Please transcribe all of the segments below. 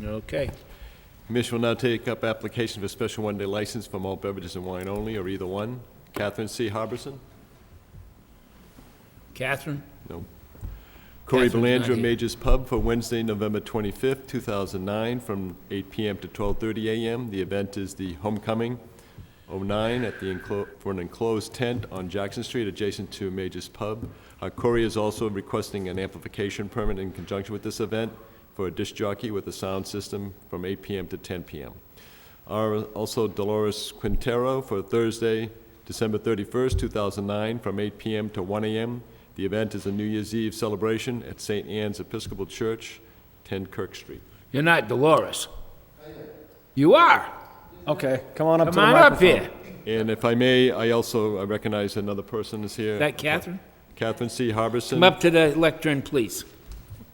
Okay. Commission will now take up application for special one-day license for malt beverages and wine only, or either one. Catherine C. Harbison? Catherine? No. Corey Catherine's not Belanger, here. Major's Pub, for Wednesday, November 25th, 2009, from 8 p.m. to 12:30 a.m. The event is the Homecoming 09 at the for an enclosed tent on Jackson Street, adjacent to Major's Pub. Corey is also requesting an amplification permit in conjunction with this event for a disc jockey with a sound system from 8 p.m. to 10 p.m. Also Dolores Quintero for Thursday, December 31st, 2009, from 8 p.m. to 1 a.m. The event is a New Year's Eve celebration at St. Anne's Episcopal Church, 10 Kirk Street. You're not Dolores. You are. Okay, come on up Come to the on up microphone. here. And if I may, I recognize another person is here. Is that Catherine? Catherine C. Harbison. Come up to the lectern, please.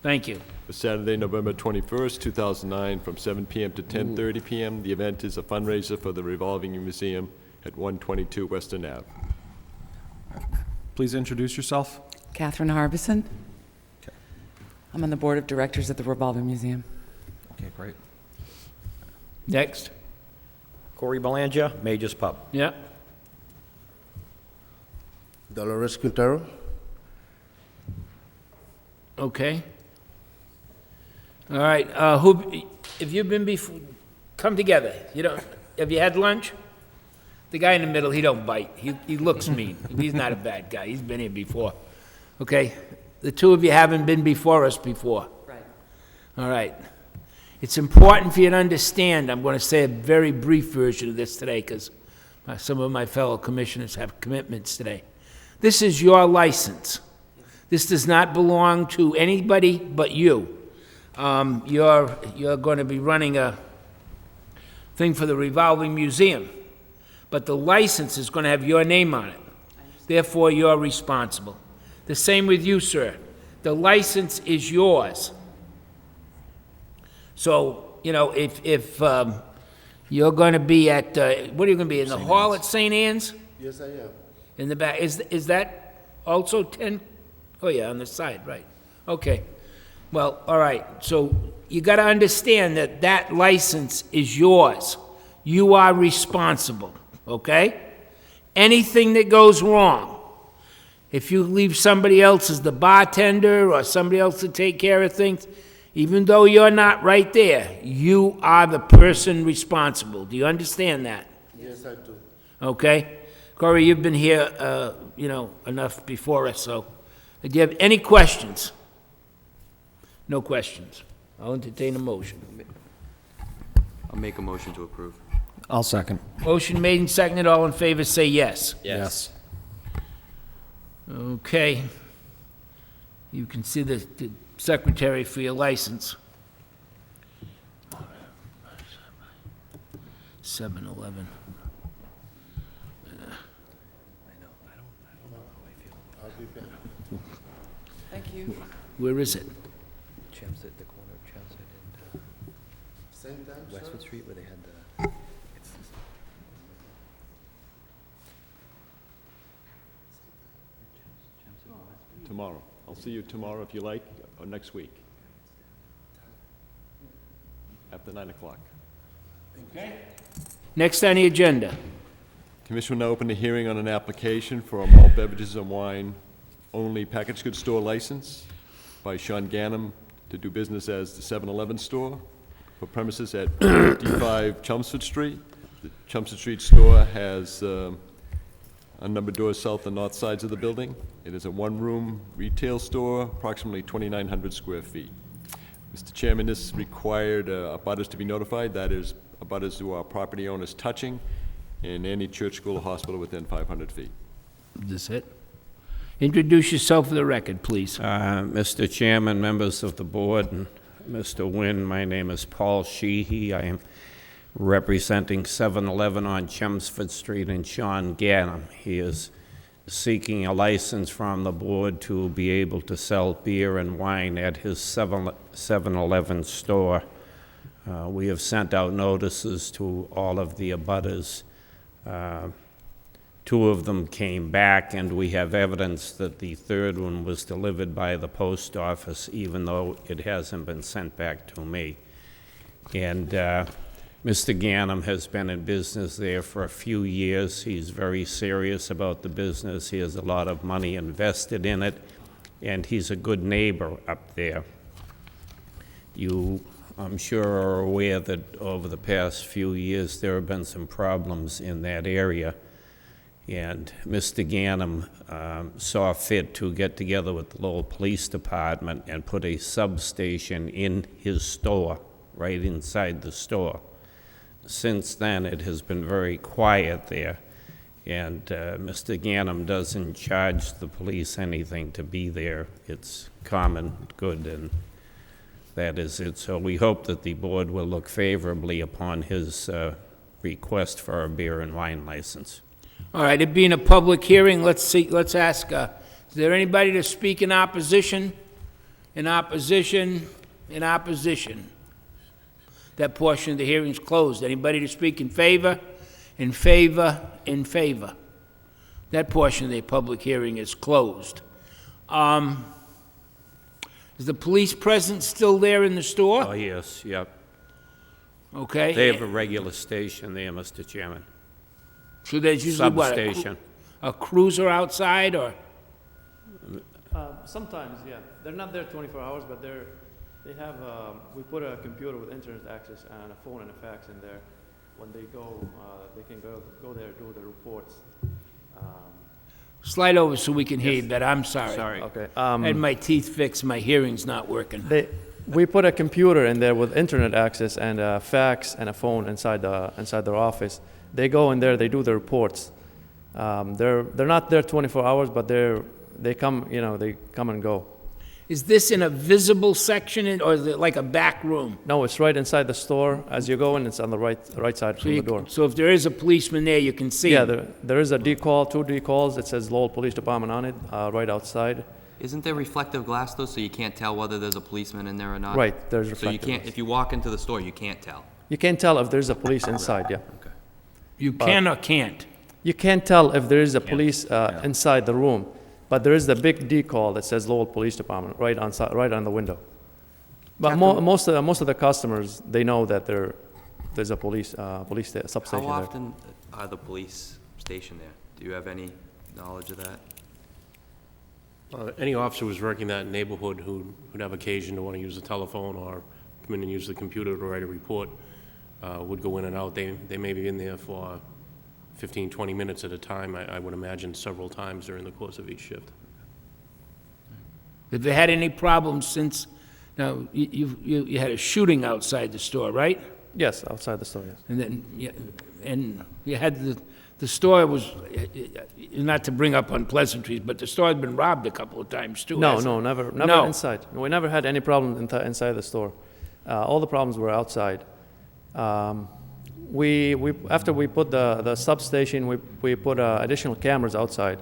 Thank you. For Saturday, November 21st, 2009, from 7 p.m. to 10:30 p.m. The event is a fundraiser for the Revolving Museum at 122 Western Ave. Please introduce yourself. Catherine Harbison. I'm on the board of directors at the Revolving Museum. Okay, great. Next. Corey Belanger, Major's Pub. Yeah. Dolores Quintero. Okay. All right. Have you been before? Come together. Have you had lunch? The guy in the middle, he don't bite. He looks mean. He's not a bad guy. He's been here before. Okay. The two of you haven't been before us before. Right. All right. It's important for you to understand. I'm going to say a very brief version of this today because some of my fellow commissioners have commitments today. This is your license. This does not belong to anybody but you. You're going to be running a thing for the Revolving Museum, but the license is going to have your name on it. Therefore, you're responsible. The same with you, sir. The license is yours. So, if you're going to be at, what are you going to be, in the hall at St. Anne's? Yes, I am. In the back, is that also 10? Oh, yeah, on the side, right. Okay. Well, all right, so you got to understand that that license is yours. You are responsible, okay? Anything that goes wrong, if you leave somebody else as the bartender or somebody else to take care of things, even though you're not right there, you are the person responsible. Do you understand that? Yes, I do. Okay? Corey, you've been here, enough before us, so do you have any questions? No questions. I'll entertain a motion. I'll make a motion to approve. I'll second. Motion made and seconded. All in favor, say yes. Yes. Okay. You can see the secretary for your license. 7-Eleven. Thank you. Where is it? Chelmsford, the corner of Chelmsford and Same time, sir? Westwood Street where they had the... Tomorrow. I'll see you tomorrow if you like, or next week. After 9 o'clock. Next on the agenda. Commission will now open the hearing on an application for a malt beverages and wine only packaged goods store license by Sean Ganem to do business as the 7-Eleven store for premises at 55 Chelmsford Street. The Chelmsford Street store has unnumbered doors south and north sides of the building. It is a one-room retail store, approximately 2,900 square feet. Mr. Chairman, this required abutters to be notified. That is, abutters who are property owners touching, and any church, school, or hospital within 500 feet. Is this it? Introduce yourself for the record, please. Mr. Chairman, members of the board, and Mr. Wynn, my name is Paul Sheehy. I am representing 7-Eleven on Chelmsford Street and Sean Ganem. He is seeking a license from the board to be able to sell beer and wine at his 7-Eleven store. We have sent out notices to all of the abutters. Two of them came back, and we have evidence that the third one was delivered by the post office, even though it hasn't been sent back to me. And Mr. Ganem has been in business there for a few years. He's very serious about the business. He has a lot of money invested in it, and he's a good neighbor up there. You, I'm sure, are aware that over the past few years, there have been some problems in that area. And Mr. Ganem saw fit to get together with the Lowell Police Department and put a substation in his store, right inside the store. Since then, it has been very quiet there, and Mr. Ganem doesn't charge the police anything to be there. It's common good, and that is it. So we hope that the board will look favorably upon his request for a beer and wine license. All right, it being a public hearing, let's ask, is there anybody to speak in opposition? In opposition? In opposition? That portion of the hearing is closed. Anybody to speak in favor? In favor? In favor? That portion of the public hearing is closed. Is the police presence still there in the store? Oh, yes, yep. Okay. They have a regular station there, Mr. Chairman. So there's usually what? Substation. A cruiser outside, or? Sometimes, yeah. They're not there 24 hours, but they have, we put a computer with internet access and a phone and a fax in there. When they go, they can go there, do the reports. Slide over so we can hear you better. I'm sorry. Sorry. Okay. I had my teeth fixed, my hearing's not working. We put a computer in there with internet access and a fax and a phone inside their office. They go in there, they do the reports. They're not there 24 hours, but they come and go. Is this in a visible section, or is it like a back room? No, it's right inside the store. As you go in, it's on the right side from the door. So if there is a policeman there, you can see Yeah, him? there is a decal, 2 decals. It says Lowell Police Department on it, right outside. Isn't there reflective glass though, so you can't tell whether there's a policeman in there or not? Right, there's So you reflective can't, glass. if you walk into the store, you can't tell. You can't tell if there's a police inside, yeah. Okay. You can or can't? You can't tell if there is a police inside the room, but there is the big decal that says Lowell Police Department right on the window. But most of the customers, they know that there's a police substation How there. often are the police stationed there? Do you have any knowledge of that? Any officer who's working that neighborhood who'd have occasion to want to use the telephone or come in and use the computer to write a report would go in and out. They may be in there for 15, 20 minutes at a time, I would imagine several times during the course of each shift. Have they had any problems since, now, you had a shooting outside the store, right? Yes, outside the store, yes. And then, you had the store was, not to bring up unpleasantries, but the store had been robbed a couple of times too, hasn't it? Never No. inside. We never had any problem inside the store. All the problems were outside. After we put the substation, we put additional cameras outside.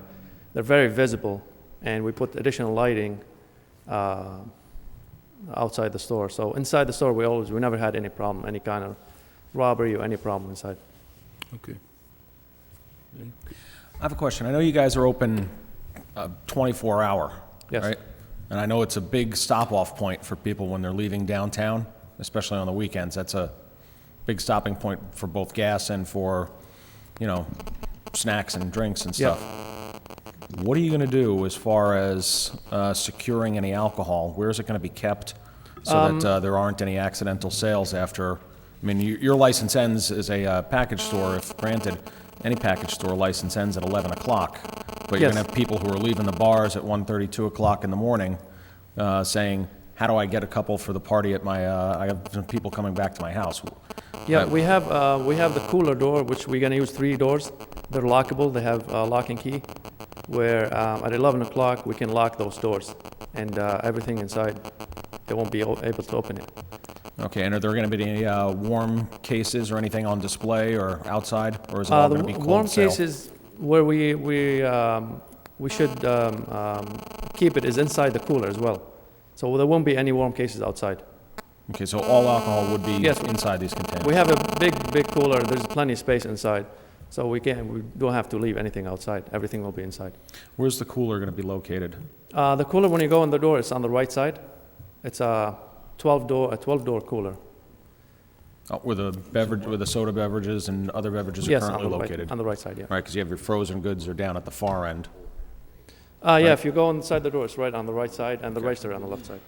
They're very visible, and we put additional lighting outside the store. So inside the store, we never had any problem, any kind of robbery or any problem inside. Okay. I have a question. I know you guys are open 24-hour, Yes. right? And I know it's a big stop-off point for people when they're leaving downtown, especially on the weekends. That's a big stopping point for both gas and for, snacks and drinks and stuff. What are you going to do as far as securing any alcohol? Where is it going to be kept so that there aren't any accidental sales after? I mean, your license ends as a package store, if granted. Any package store license ends at 11 o'clock. But you're Yes. going to have people who are leaving the bars at 1:30, 2 o'clock in the morning saying, how do I get a couple for the party at my, I have some people coming back to my house. Yeah, we have the cooler door, which we're gonna use 3 doors. They're lockable. They have a lock and key. Where at 11 o'clock we can lock those doors, and everything inside, they won't be able to open it. Okay, and are there going to be any warm cases or anything on display or outside, or is it all The going to be cold warm sale? cases where we should keep it is inside the cooler as well. So there won't be any warm cases outside. Okay, so all alcohol would be Yes. inside these containers? We have a big cooler. There's plenty of space inside, so we don't have to leave anything outside. Everything will be inside. Where's the cooler going to be located? The cooler, when you go in the door, it's on the right side. It's a 12-door cooler. Where the beverage, where the soda beverages and other beverages are Yes, on currently the right, located? on the right side, yeah. Right, because you have your frozen goods are down at the far end. Yeah, if you go inside the door, it's right on the right side, and the register on the left side.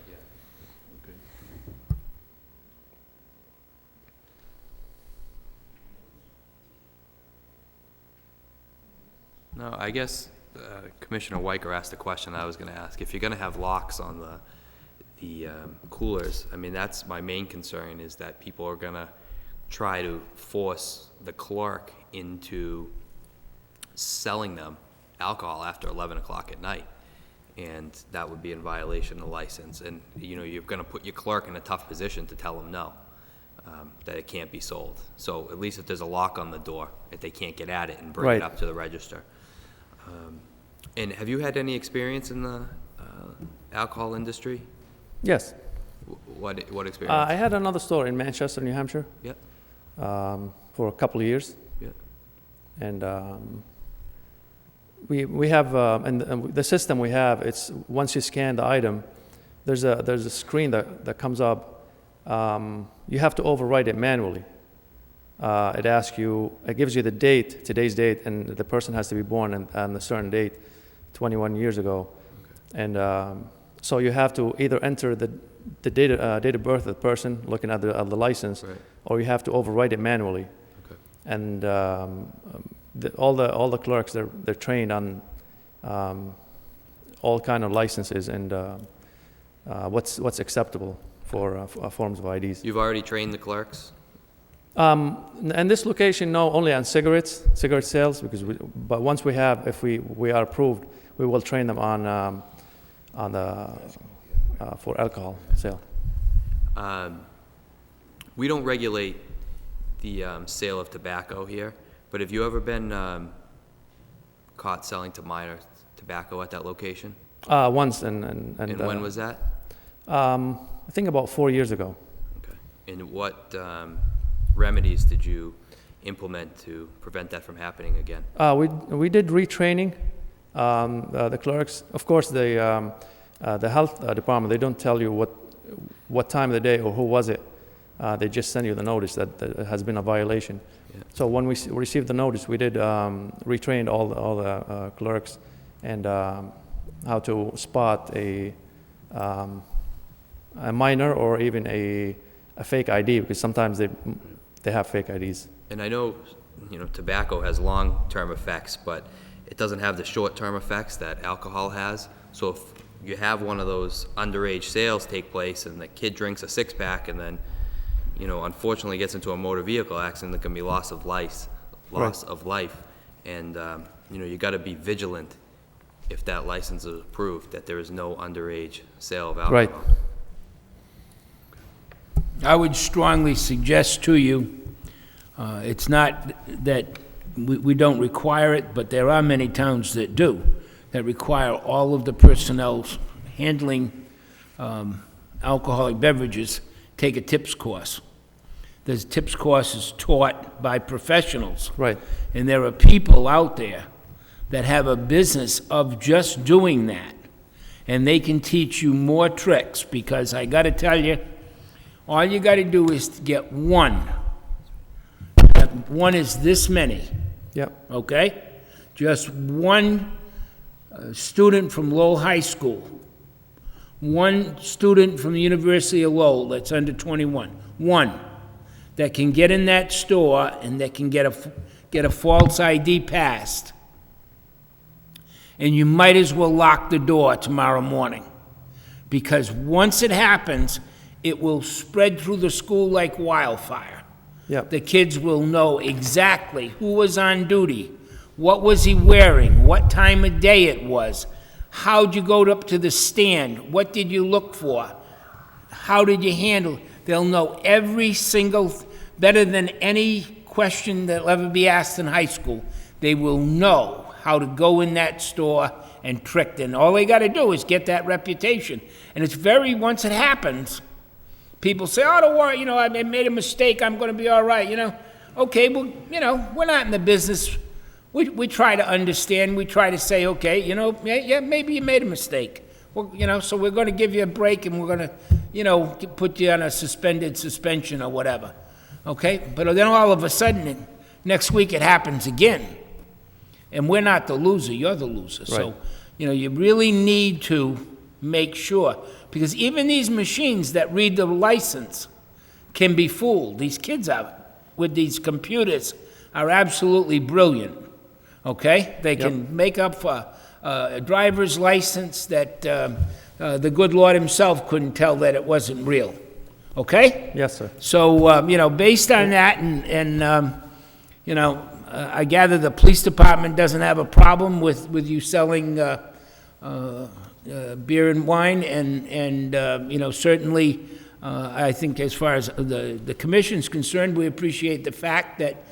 No, I guess Commissioner Weicker asked the question I was going to ask. If you're going to have locks on the coolers, I mean, that's my main concern, is that people are going to try to force the clerk into selling them alcohol after 11 o'clock at night. And that would be in violation of the license. And, you know, you're going to put your clerk in a tough position to tell them no, that it can't be sold. So at least if there's a lock on the door, if they can't get at it and bring Right. it up to the register. And have you had any experience in the alcohol industry? Yes. What experience? I had another store in Manchester, New Hampshire, Yeah, for a couple of years. yeah. And we have, and the system we have, it's once you scan the item, there's a screen that comes up. You have to overwrite it manually. It asks you, it gives you the date, today's date, and the person has to be born on a certain date, 21 years ago. And so you have to either enter the date of birth of the person, looking at the license, Right. or you have to overwrite it manually. Okay. And all the clerks, they're trained on all kind of licenses and what's acceptable for forms of IDs. You've already trained the clerks? And this location, no, only on cigarette sales, but once if we are approved, we will train them on the for alcohol sale. We don't regulate the sale of tobacco here, but have you ever been caught selling to minors tobacco at that location? Once and And when was that? I think about 4 years ago. Okay. And what remedies did you implement to prevent that from happening again? We did retraining the clerks. Of course, the health department, they don't tell you what time of the day or who was it. They just send you the notice that there has been a violation. Yeah. So when we received the notice, we did retrain all the clerks and how to spot a minor or even a fake ID, because sometimes they have fake IDs. And I know, you know, tobacco has long-term effects, but it doesn't have the short-term effects that alcohol has. So if you have one of those underage sales take place and the kid drinks a six-pack and then, you know, unfortunately gets into a motor vehicle accident, there can be loss of life. And, you know, you got to be vigilant if that license is approved, that there is no underage sale of alcohol. Right. I would strongly suggest to you, it's not that we don't require it, but there are many towns that do, that require all of the personnel handling alcoholic beverages take a tips course. There's tips courses taught by professionals. Right. And there are people out there that have a business of just doing that. And they can teach you more tricks, because I got to tell you, all you got to do is to get one. One is this many, Yep. okay? Just one student from Lowell High School, one student from the University of Lowell that's under 21, one that can get in that store and that can get a false ID passed. And you might as well lock the door tomorrow morning, because once it happens, it will spread through the school like wildfire. Yep. The kids will know exactly who was on duty, what was he wearing, what time of day it was, how'd you go up to the stand, what did you look for, how did you handle. They'll know every single, better than any question that'll ever be asked in high school. They will know how to go in that store and trick them. All they got to do is get that reputation. And it's once it happens, people say, oh, don't worry, you know, I made a mistake, I'm going to be all right, you know. Okay, well, you know, we're not in the business. We try to understand. We try to say, okay, you know, yeah, maybe you made a mistake. Well, you know, so we're going to give you a break and we're going to, you know, put you on a suspension or whatever. okay? But then all of a sudden, next week it happens again. And we're not the loser, you're the loser. So, Right. you really need to make sure, because even these machines that read the license can be fooled. These kids out with these computers are absolutely brilliant, okay? They can make up for a driver's license that the good Lord himself couldn't tell that it wasn't real, okay? Yes, sir. So, based on that, I gather the police department doesn't have a problem with you selling beer and wine, and certainly, I think as far as the commission's concerned, we appreciate the fact that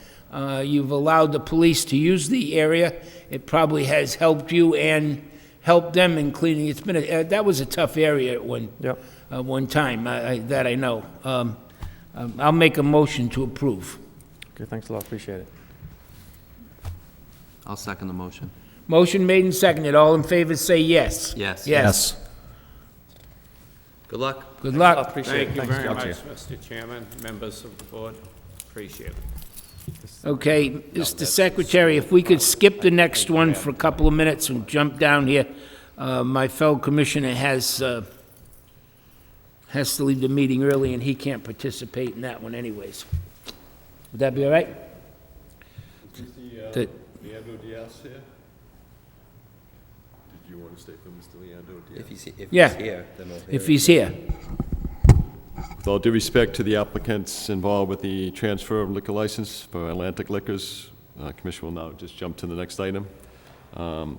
you've allowed the police to use the area. It probably has helped you and helped them in cleaning. It's been that was a tough area at one time, that I know. I'll make a motion to approve. Okay, thanks a lot, appreciate it. I'll second the motion. Motion made and seconded. All in favor, say yes. Yes. Yes. Good luck. Good luck. Appreciate Thank it. you very Thanks. much, Mr. Chairman, members of the board. Appreciate it. Okay, Mr. Secretary, if we could skip the next one for a couple of minutes and jump down here. My fellow commissioner has to leave the meeting early, and he can't participate in that one anyways. Would that be all right? The- Leandro Diaz here? Did you want to stay for Mr. Leandro Diaz? If he's Yeah. here, then we'll hear If it. he's here. With all due respect to the applicants involved with the transfer of liquor license for Atlantic Liquors, Commission will now just jump to the next item.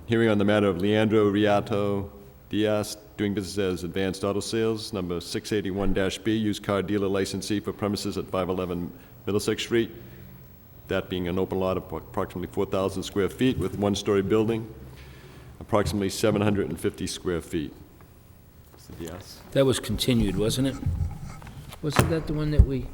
Hearing on the matter of Leandro Riato Diaz, doing business as Advanced Auto Sales, number 681-B, used car dealer licensee for premises at 511 Middlesex Street. That being an open lot of approximately 4,000 square feet with one-story building, approximately 750 square feet. Mr. Diaz? That was continued, wasn't it? Wasn't that the one that we?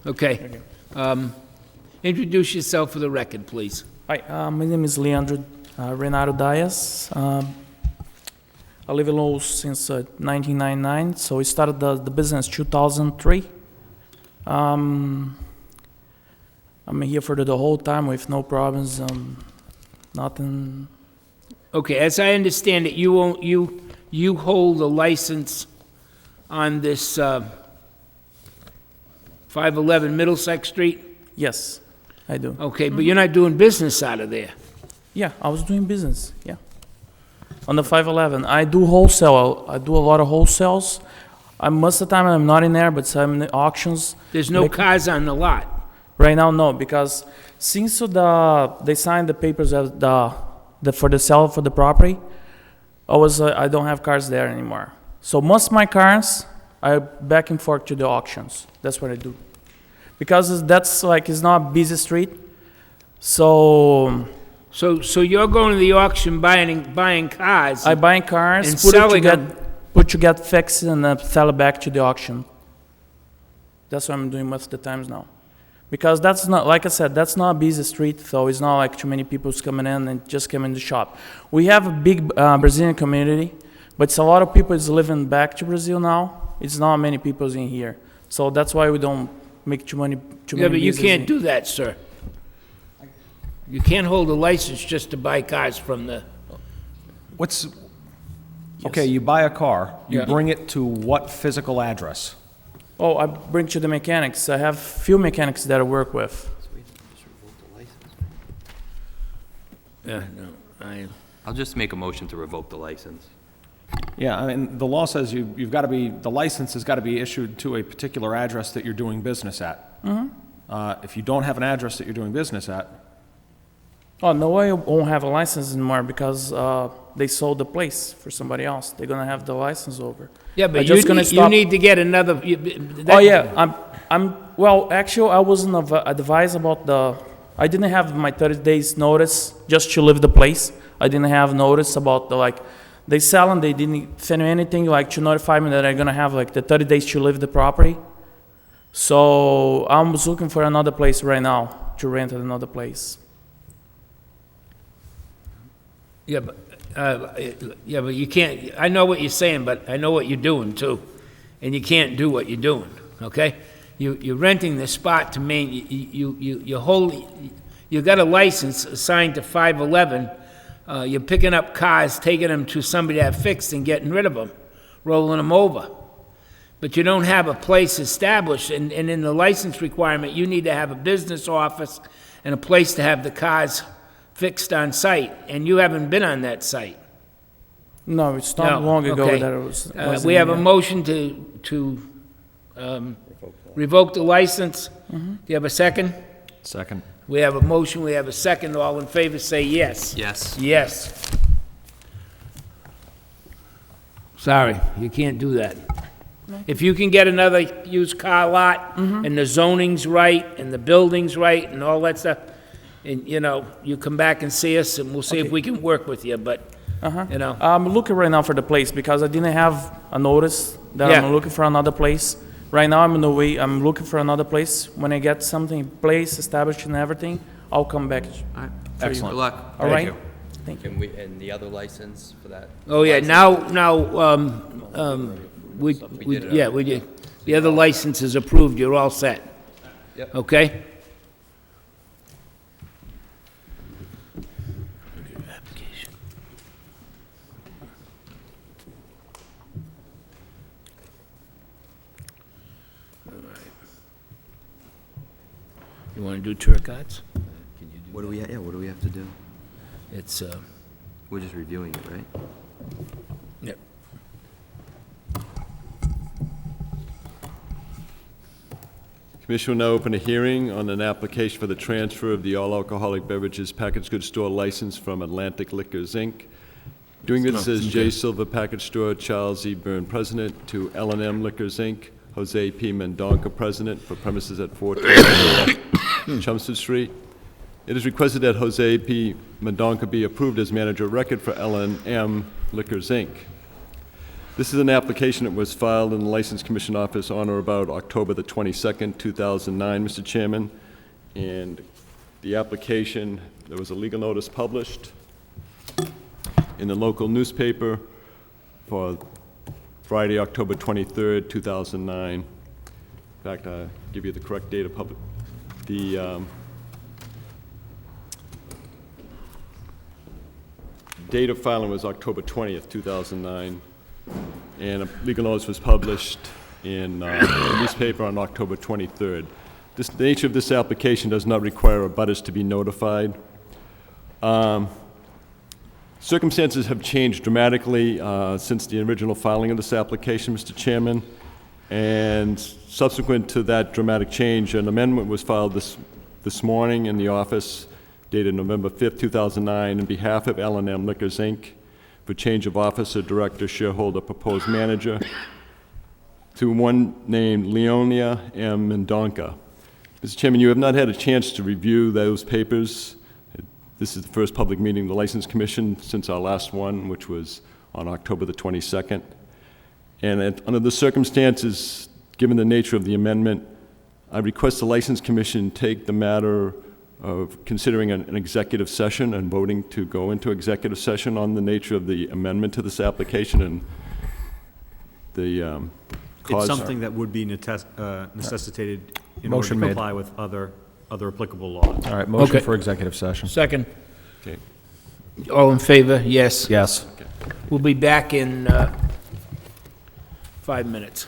Okay. Introduce yourself for the record, please. Hi, my name is Leandro Renato Dias. I live in Lowell since 1999, so we started the business 2003. I'm here for the whole time with no problems, nothing. Okay, as I understand it, you hold a license on this 511 Middlesex Street? Yes, I do. Okay, but you're not doing business out of there? Yeah, I was doing business, yeah. On the 511, I do wholesale. I do a lot of wholesales. Most of the time I'm not in there, but some in the auctions. There's no cars on the lot? Right now, no, because since they signed the papers of for the sale for the property, I don't have cars there anymore. So most of my cars are back and forth to the auctions. That's what I do. Because that's like, it's not a busy street. So So you're going to the auction buying cars? I buy cars, And put it selling to get fixed, and sell it back to the auction. That's what I'm doing most of the times now. Because that's not, like I said, that's not a busy street, so it's not like too many people's coming in and just come in the shop. We have a big Brazilian community, but it's a lot of people is living back to Brazil now. It's not many people in here. So that's why we don't make too many Yeah, but you business can't in- do that, sir. You can't hold a license just to buy cars from the, What's, okay, you buy a car, you Yeah. bring it to what physical address? Oh, I bring to the mechanics. I have few mechanics that I work with. yeah, no, I'll just make a motion to revoke the license. Yeah, I mean, the law says you've got to be, the license has got to be issued to a particular address that you're doing business at. If you don't have an address that you're doing business at, Oh, no, I won't have a license anymore because they sold the place for somebody else. They're gonna have the license over. yeah, I'm but just gonna you stop- need to get another. Oh, yeah, well, actually, I wasn't advised about I didn't have my 30 days notice just to leave the place. I didn't have notice about they sell and they didn't send me anything like to notify me that I'm gonna have like the 30 days to leave the property. So I was looking for another place right now, to rent at another place. Yeah, but you can't, I know what you're saying, but I know what you're doing too. And you can't do what you're doing, okay? You're renting the spot to you got a license assigned to 511. You're picking up cars, taking them to somebody to have fixed and getting rid of them, rolling them over. But you don't have a place established, and in the license requirement, you need to have a business office and a place to have the cars fixed on site, and you haven't been on that site. No, it's not No, long ago okay. that it was. We have a motion to revoke the license. Do you have a second? second. We have a motion, we have a second. All in favor, say yes. Yes. Yes. Sorry, you can't do that. If you can get another used car lot, and the zoning's right, and the building's right, and all that stuff, and, you come back and see us, and we'll see if we can work with you, but, I'm looking right now for the place because I didn't have a notice that Yeah. I'm looking for another place. Right now, I'm in the way, I'm looking for another place. When I get something in place, established and everything, I'll come back. All right. Excellent. Good luck. All right? you. Thank you. And the other license for that? oh, yeah, now, we did it. yeah, we did. The other license is approved, you're all set. Yep. Okay? You want to do Turcots? What do we have to do? It's, We're just reviewing it, right? yep. Commission will now open a hearing on an application for the transfer of the all-alcoholic beverages packaged goods store license from Atlantic Liquors, Inc., doing business as J. Silver Package Store, Charles E. Byrne, President, to L&M Liquors, Inc., Jose P. Mendonca, President, for premises at 420 Chelmsford Street. It is requested that Jose P. Mendonca be approved as manager of record for L&M Liquors, Inc. This is an application that was filed in the License Commission office on or about October the 22nd, 2009, Mr. Chairman. And the application, there was a legal notice published in the local newspaper for Friday, October 23rd, 2009. In fact, I'll give you the correct date of public. The date of filing was October 20th, 2009. And a legal notice was published in the newspaper on October 23rd. The nature of this application does not require abutters to be notified. Circumstances have changed dramatically since the original filing of this application, Mr. Chairman, and subsequent to that dramatic change, an amendment was filed this morning in the office dated November 5th, 2009, on behalf of L&M Liquors, Inc., for change of officer, director, shareholder, proposed manager, to one named Leonia M. Mendonca. Mr. Chairman, you have not had a chance to review those papers. This is the first public meeting of the License Commission since our last one, which was on October the 22nd. And under the circumstances, given the nature of the amendment, I request the License Commission take the matter of considering an executive session and voting to go into executive session on the nature of the amendment to this application and the cause. It's something that would be necessitated in order Motion to made. comply with other applicable laws. All right, motion Okay. for executive session. Second. Okay. All in favor? Yes. Yes. We'll be back in 5 minutes.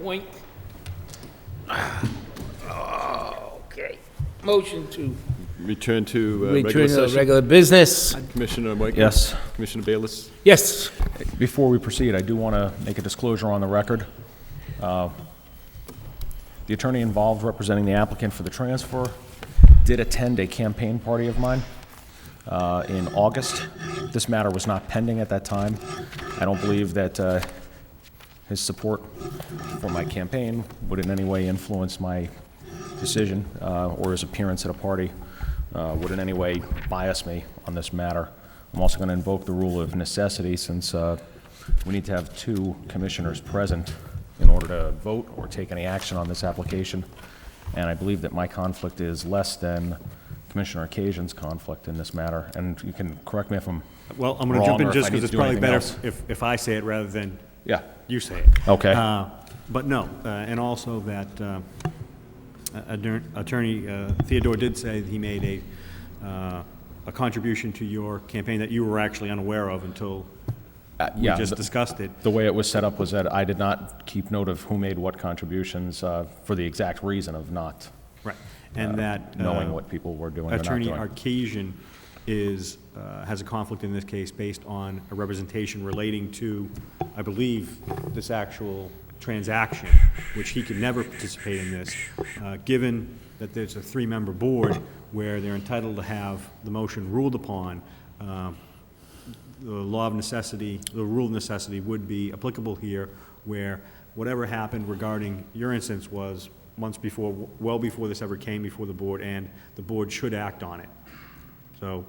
wink. Okay. Motion to Return to regular return to session. regular business. Commissioner White? Yes. Commissioner Bayless? Yes. Before we proceed, I do want to make a disclosure on the record. The attorney involved representing the applicant for the transfer did attend a campaign party of mine in August. This matter was not pending at that time. I don't believe that his support for my campaign would in any way influence my decision, or his appearance at a party would in any way bias me on this matter. I'm also going to invoke the rule of necessity, since we need to have 2 commissioners present in order to vote or take any action on this application. And I believe that my conflict is less than Commissioner Occasion's conflict in this matter. And you can correct me if I'm Well, I'm going to jump wrong, in or if just I need because to it's do probably anything better else. if I say it rather than Yeah. you say it. Okay. But no, and also that Attorney Theodore did say that he made a contribution to your campaign that you were actually unaware of until we yeah, just discussed it. The way it was set up was that I did not keep note of who made what contributions for the exact reason of not Right. And that knowing what people were doing or not Attorney doing. Arcasian has a conflict in this case based on a representation relating to, I believe, this actual transaction, which he could never participate in this, given that there's a 3-member board where they're entitled to have the motion ruled upon. The law of necessity, the rule of necessity would be applicable here, where whatever happened regarding your instance was months before, well before this ever came before the board, and the board should act on it. So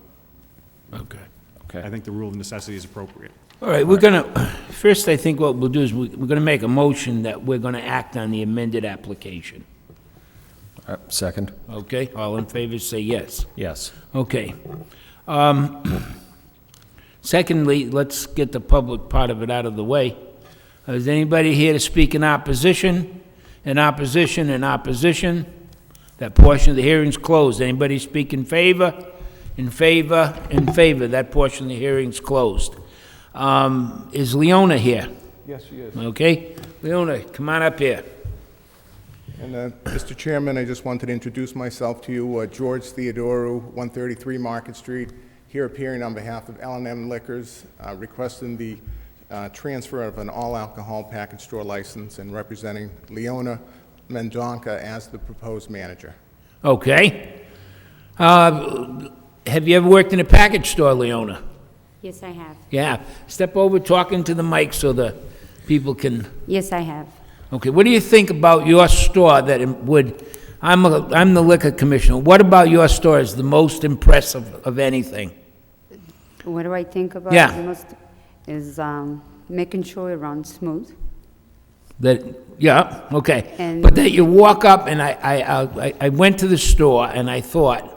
Okay. I think the rule of necessity is appropriate. All right, we're gonna, first, I think what we'll do is we're gonna make a motion that we're gonna act on the amended application. Second? Okay, all in favor, say yes. Yes. Okay. Secondly, let's get the public part of it out of the way. Is anybody here to speak in opposition? In opposition, in opposition? That portion of the hearing's closed. Anybody speak in favor? In favor, in favor. That portion of the hearing's closed. Is Leona here? Yes, she is. Okay. Leona, come on up here. And, Mr. Chairman, I just wanted to introduce myself to you, George Theodorou, 133 Market Street, here appearing on behalf of L&M Liquors, requesting the transfer of an all-alcohol package store license and representing Leona Mendonca as the proposed manager. Okay. Have you ever worked in a package store, Leona? Yes, I have. Yeah. Step over talking to the mic so the people can... Yes, I have. Okay, what do you think about your store that would... I'm the liquor commissioner. What about your store is the most impressive of anything? What do I think about Yeah. the most is making sure it runs smooth. Yeah, okay. And- But that you walk up, and I went to the store, and I thought,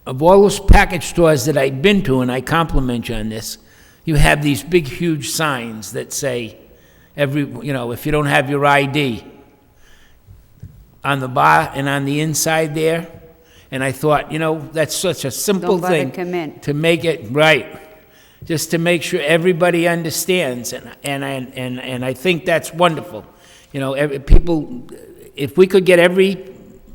of all those package stores that I've been to, and I compliment you on this, you have these big, huge signs that say, if you don't have your ID, on the bar and on the inside there. And I thought, that's such a simple Don't bother thing. come in. To make it right. Just to make sure everybody understands, and I think that's wonderful. People, if we could get every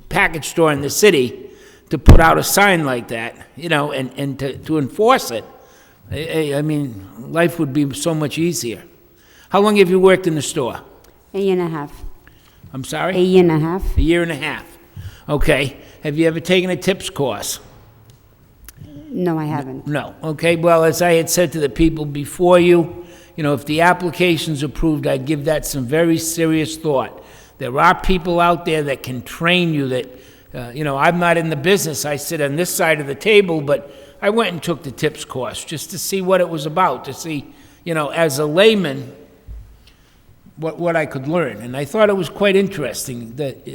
package store in the city to put out a sign like that, and to enforce it, I mean, life would be so much easier. How long have you worked in the store? A year and a half. I'm sorry? A year and a half. A year and a half. Okay. Have you ever taken a tips course? No, I haven't. No. Okay, well, as I had said to the people before you, if the application's approved, I'd give that some very serious thought. There are people out there that can train you that, I'm not in the business. I sit on this side of the table, but I went and took the tips course just to see what it was about, to see, as a layman, what I could learn. And I thought it was quite interesting that,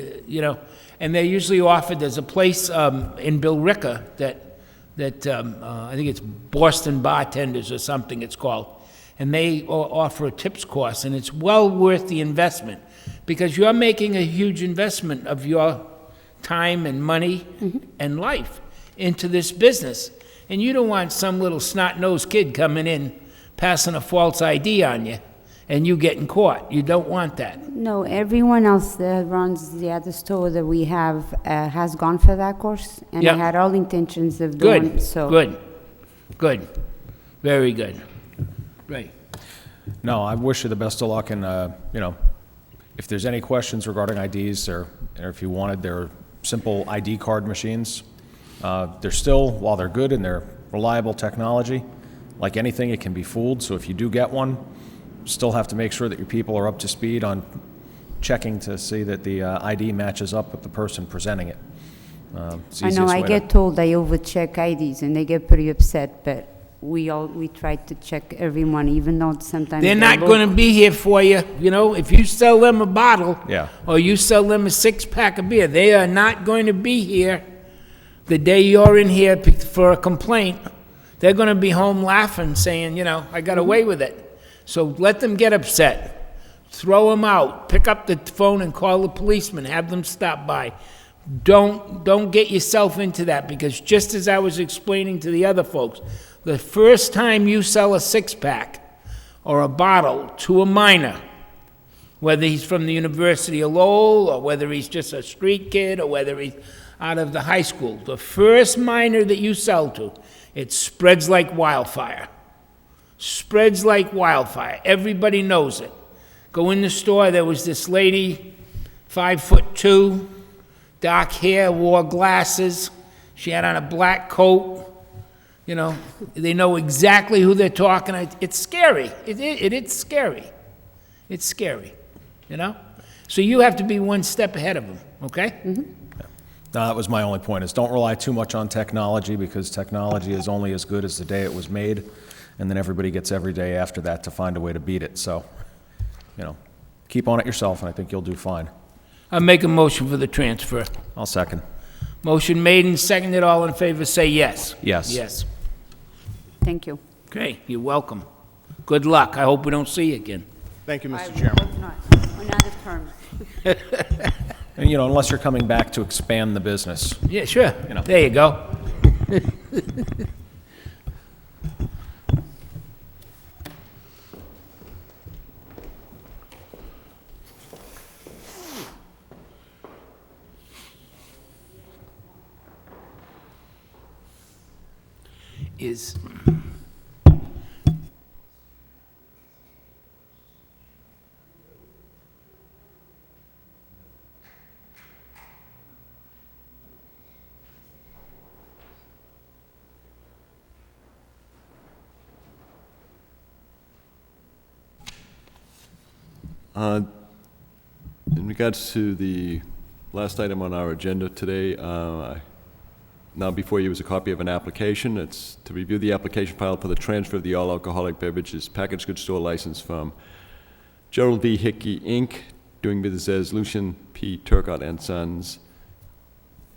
and they're usually offered, there's a place in Billerica that I think it's Boston Bartenders or something it's called, and they offer a tips course, and it's well worth the investment because you're making a huge investment of your time and money and life into this business, and you don't want some little snot-nosed kid coming in passing a false ID on you and you getting caught. You don't want that. No, everyone else that runs the other store that we have has gone for that course, and Yeah. I had all intentions of doing it, Good, so. good, very good. Right. No, I wish you the best of luck, and, you know, if there's any questions regarding IDs, or if you wanted, they're simple ID card machines. They're still, while they're good and they're reliable technology, like anything, it can be fooled, so if you do get one, still have to make sure that your people are up to speed on checking to see that the ID matches up with the person presenting it. It's the I know, easiest I way get told I overcheck IDs, and they get pretty upset, but we try to check everyone, even though sometimes. They're not gonna be here for you, you know, if you sell them a bottle. Yeah. Or you sell them a six-pack of beer, they are not going to be here the day you're in here for a complaint. They're gonna be home laughing, saying, you know, I got away with it. So let them get upset. Throw them out. Pick up the phone and call the policeman. Have them stop by. Don't get yourself into that, because just as I was explaining to the other folks, the first time you sell a six-pack or a bottle to a minor, whether he's from the University of Lowell, or whether he's just a street kid, or whether he's out of the high school, the first minor that you sell to, it spreads like wildfire. Spreads like wildfire. Everybody knows it. Go in the store, there was this lady, 5'2", dark hair, wore glasses. She had on a black coat. You know, they know exactly who they're talking to. It's scary. It's scary. It's scary, you know? So you have to be one step ahead of them, okay? No, that was my only point, is don't rely too much on technology, because technology is only as good as the day it was made, and then everybody gets every day after that to find a way to beat it. So, you know, keep on it yourself, and I think you'll do fine. I'll make a motion for the transfer. I'll second. Motion made and seconded. All in favor, say yes. Yes. Yes. Thank you. Okay, you're welcome. Good luck. I hope we don't see you again. Thank you, I Mr. Chairman. hope not. Another term. And, you know, unless you're coming back to expand the business. Yeah, sure. You know. There you go. Is In regards to the last item on our agenda today, now before you is a copy of an application. It's to review the application filed for the transfer of the all-alcoholic beverages packaged goods store license from Gerald V. Hickey, Inc., doing business as Lucian P. Turcott and Sons,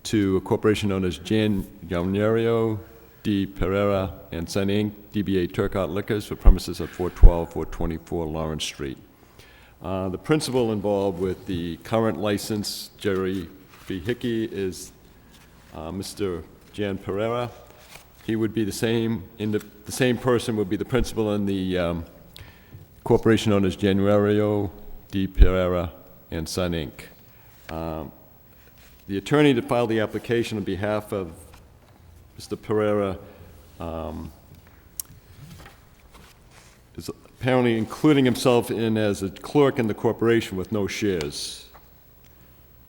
to a corporation known as Giannario D. Pereira and Son, Inc., DBA Turcott Liquors, for premises at 412, 424 Lawrence Street. The principal involved with the current license, Jerry V. Hickey, is Mr. Jan Pereira. He would be the same person would be the principal in the corporation known as Giannario D. Pereira and Son, Inc. The attorney that filed the application on behalf of Mr. Pereira is apparently including himself in as a clerk in the corporation with no shares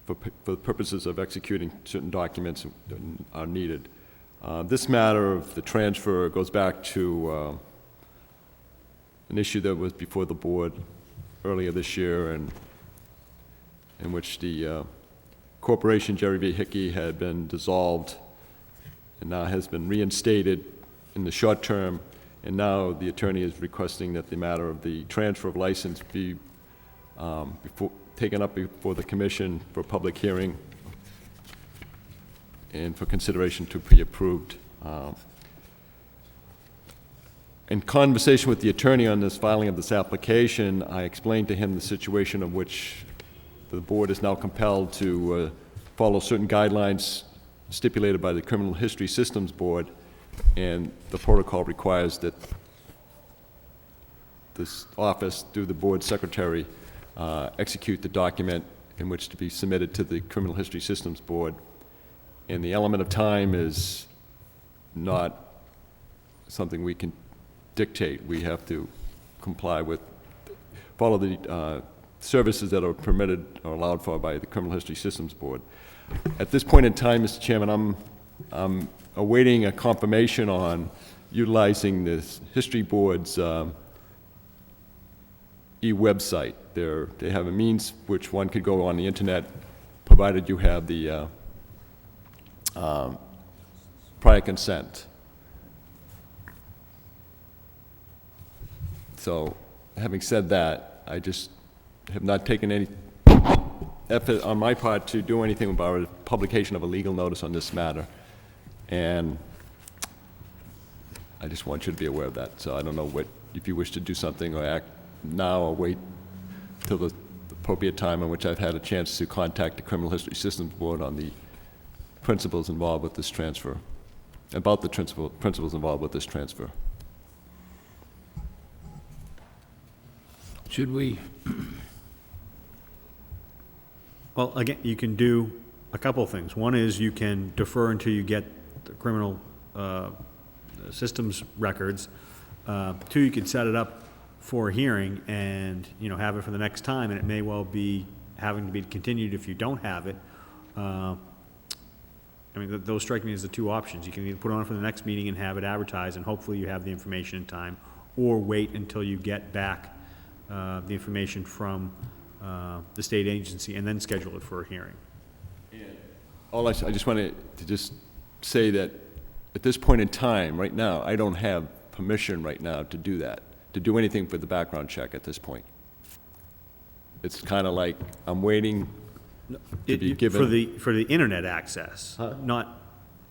for the purposes of executing certain documents that are needed. This matter of the transfer goes back to an issue that was before the board earlier this year, and in which the corporation, Jerry V. Hickey, had been dissolved and now has been reinstated in the short term, and now the attorney is requesting that the matter of the transfer of license be taken up before the commission for public hearing and for consideration to be approved. In conversation with the attorney on this filing of this application, I explained to him the situation of which the board is now compelled to follow certain guidelines stipulated by the Criminal History Systems Board, and the protocol requires that this office, through the board secretary, execute the document in which to be submitted to the Criminal History Systems Board. And the element of time is not something we can dictate. We have to comply with, follow the services that are permitted or allowed for by the Criminal History Systems Board. At this point in time, Mr. Chairman, I'm awaiting a confirmation on utilizing this History Board's e-website. They have a means which one could go on the internet, provided you have the prior consent. So, having said that, I just have not taken any effort on my part to do anything about a publication of a legal notice on this matter. And I just want you to be aware of that. So I don't know if you wish to do something or act now or wait till the appropriate time in which I've had a chance to contact the Criminal History Systems Board on the principles involved with this transfer, about the principles involved with this transfer. Should we? Well, again, you can do a couple of things. One is you can defer until you get the criminal systems records. Two, you could set it up for a hearing and, have it for the next time, and it may well be having to be continued if you don't have it. Those strike me as the two options. You can either put it on for the next meeting and have it advertised, and hopefully you have the information in time, or wait until you get back the information from the state agency and then schedule it for a hearing. I just wanted to just say that at this point in time, right now, I don't have permission right now to do that, to do anything for the background check at this point. It's kind of like I'm waiting to be given. For the internet access, not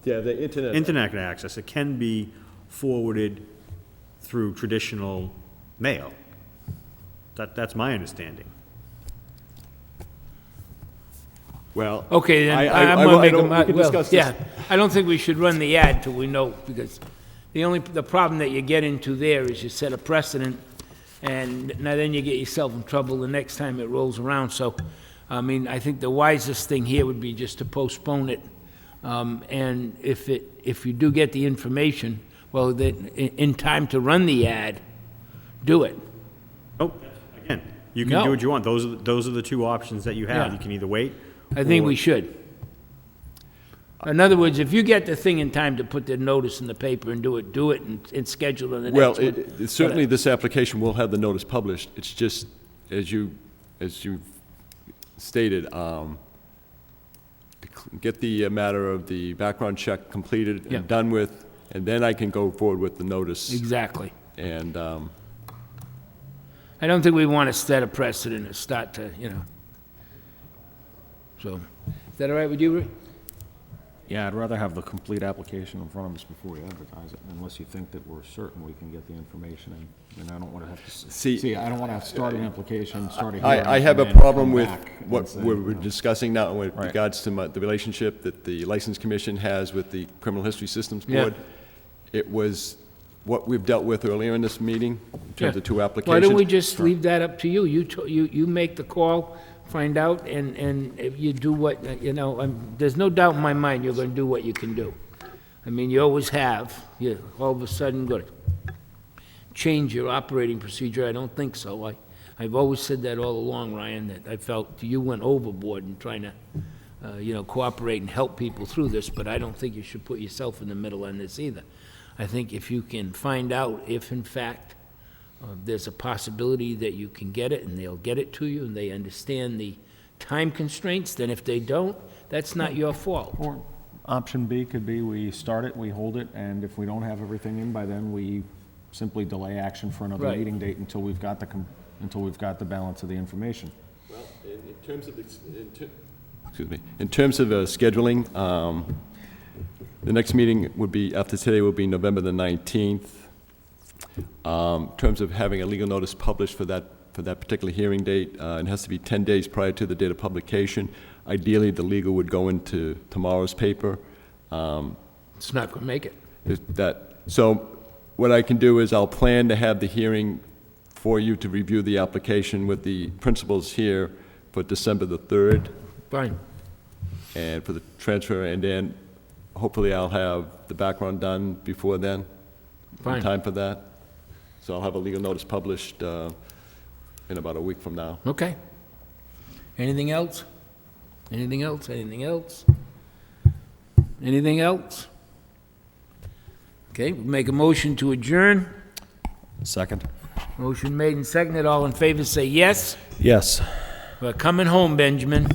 the internet access. It can be forwarded through traditional mail. That's my understanding. Well, Okay, then I'm going to make a, yeah, I don't think we should run the ad till we know, because the problem that you get into there is you set a precedent, and now then you get yourself in trouble the next time it rolls around. So, I think the wisest thing here would be just to postpone it. And if you do get the information, well, then in time to run the ad, do it. Oh, again, you can do what you want. Those are the two options that you have. Yeah. You can either wait. I think we should. In other words, if you get the thing in time to put the notice in the paper and do it and schedule it in the next one. Well, certainly this application will have the notice published. It's just, as you stated, get the matter of the background check completed and done with, and then I can go forward with the notice. Exactly. And I don't think we want to set a precedent and start to, So, is that all right with you, Rick? Yeah, I'd rather have the complete application in front of us before we advertise it, unless you think that we're certain we can get the information in. And I don't want to have to, see, I don't want to have to start an application, start a hearing. I have a and then problem come with back and what say, we're discussing now with Right. regards to the relationship that the License Commission has with the Criminal History Systems Yeah. Board. It was what we've dealt with earlier in this meeting, in terms of two applications. Why don't we just leave that up to you? You make the call, find out, and if you do what, there's no doubt in my mind you're going to do what you can do. You always have. You all of a sudden going to change your operating procedure. I don't think so. I've always said that all along, Ryan, that I felt you went overboard in trying to, cooperate and help people through this, but I don't think you should put yourself in the middle on this either. I think if you can find out if, in fact, there's a possibility that you can get it and they'll get it to you and they understand the time constraints, then if they don't, that's not your fault. Or option B could be we start it, we hold it, and if we don't have everything in by then, we simply delay action for another Right. meeting date until we've got the balance of the information. Well, in terms of scheduling, the next meeting would be, after today, will be November the 19th. In terms of having a legal notice published for that particular hearing date, it has to be 10 days prior to the date of publication. Ideally, the legal would go into tomorrow's paper. It's not going to make it. So what I can do is I'll plan to have the hearing for you to review the application with the principals here for December the 3rd, Fine. and for the transfer, and then hopefully I'll have the background done before then. In Fine. time for that. So I'll have a legal notice published in about a week from now. Okay. Anything else? Anything else? Anything else? Anything else? Okay, we'll make a motion to adjourn. Second? Motion made and seconded. All in favor say yes. Yes. We're coming home, Benjamin.